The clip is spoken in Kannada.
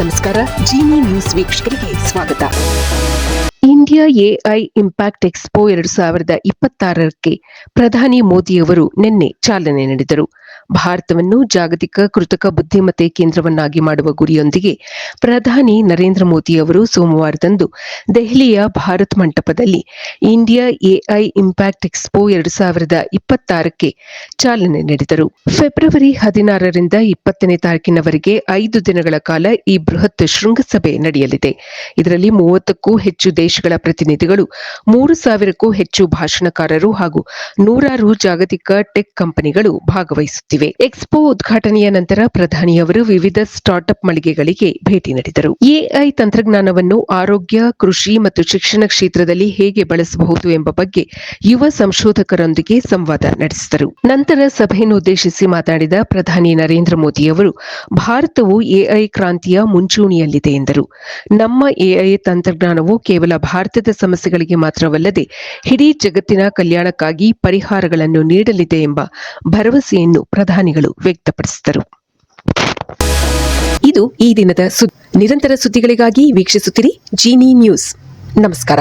ನಮಸ್ಕಾರ. ಜಿನಿ ನ್ಯೂಸ್ ವೀಕ್ಷಕರಿಗೆ ಸ್ವಾಗತ. ಇಂಡಿಯಾ ಎಐ ಇಂಪ್ಯಾಕ್ಟ್ ಎಕ್ಸ್ಪೋ 2026ಕ್ಕೆ ಪ್ರಧಾನಿ ಮೋದಿಯವರು ನಿನ್ನೆ ಚಾಲನೆ ನೀಡಿದರು. ಭಾರತವನ್ನು ಜಾಗತಿಕ ಕೃತಕ ಬುದ್ಧಿಮತ್ತೆ ಕೇಂದ್ರವನ್ನಾಗಿ ಮಾಡುವ ಗುರಿಯೊಂದಿಗೆ ಪ್ರಧಾನಿ ನರೇಂದ್ರ ಮೋದಿ ಅವರು ಸೋಮವಾರದಂದು ದೆಹಲಿಯ ಭಾರತ್ ಮಂಟಪದಲ್ಲಿ ಇಂಡಿಯಾ ಎಐ ಇಂಪ್ಯಾಕ್ಟ್ ಎಕ್ಸ್ಪೋ 2026ಕ್ಕೆ ಚಾಲನೆ ನೀಡಿದರು. ಫೆಬ್ರವರಿ 16ರಿಂದ 20ನೇ ತಾರೀಕಿನವರೆಗೆ 5 ದಿನಗಳ ಕಾಲ ಈ ಬೃಹತ್ ಶೃಂಗಸಭೆ ನಡೆಯಲಿದೆ. ಇದರಲ್ಲಿ 30ಕ್ಕೂ ಹೆಚ್ಚು ದೇಶಗಳ ಪ್ರತಿನಿಧಿಗಳು, 3,000ಕ್ಕೂ ಹೆಚ್ಚು ಭಾಷಣಕಾರರು ಹಾಗೂ 100 ಜಾಗತಿಕ ಟೆಕ್ ಕಂಪನಿಗಳು ಭಾಗವಹಿಸುತ್ತಿವೆ. ಎಕ್ಸ್ಪೋ ಉದ್ಘಾಟನೆಯ ನಂತರ ಪ್ರಧಾನಿಯವರು ವಿವಿಧ ಸ್ಟಾರ್ಟ್ಅಪ್ ಮಳಿಗೆಗಳಿಗೆ ಭೇಟಿ ನೀಡಿದರು. ಎಐ ತಂತ್ರಜ್ಞಾನವನ್ನು ಆರೋಗ್ಯ, ಕೃಷಿ ಮತ್ತು ಶಿಕ್ಷಣ ಕ್ಷೇತ್ರದಲ್ಲಿ ಹೇಗೆ ಬಳಸಬಹುದು ಎಂಬ ಬಗ್ಗೆ ಯುವ ಸಂಶೋಧಕರೊಂದಿಗೆ ಸಂವಾದ ನಡೆಸಿದರು. ನಂತರ ಸಭೆಯನ್ನುದ್ದೇಶಿಸಿ ಮಾತನಾಡಿದ ಪ್ರಧಾನಿ ನರೇಂದ್ರ ಮೋದಿಯವರು, ಭಾರತವು ಎಐ ಕ್ರಾಂತಿಯ ಮುಂಚೂಣಿಯಲ್ಲಿದೆ ಎಂದರು. ನಮ್ಮ ಎಐ ತಂತ್ರಜ್ಞಾನವು ಕೇವಲ ಭಾರತದ ಸಮಸ್ಯೆಗಳಿಗೆ ಮಾತ್ರವಲ್ಲದೆ ಇಡೀ ಜಗತ್ತಿನ ಕಲ್ಯಾಣಕ್ಕಾಗಿ ಪರಿಹಾರಗಳನ್ನು ನೀಡಲಿದೆ ಎಂಬ ಭರವಸೆಯನ್ನು ಪ್ರಧಾನಿಗಳು ವ್ಯಕ್ತಪಡಿಸಿದರು. ಇದು ಈ ದಿನದ ನಿರಂತರ ಸುದ್ದಿಗಳಿಗಾಗಿ ವೀಕ್ಷಿಸುತ್ತಿರಿ ಜಿನಿ ನ್ಯೂಸ್. ನಮಸ್ಕಾರ.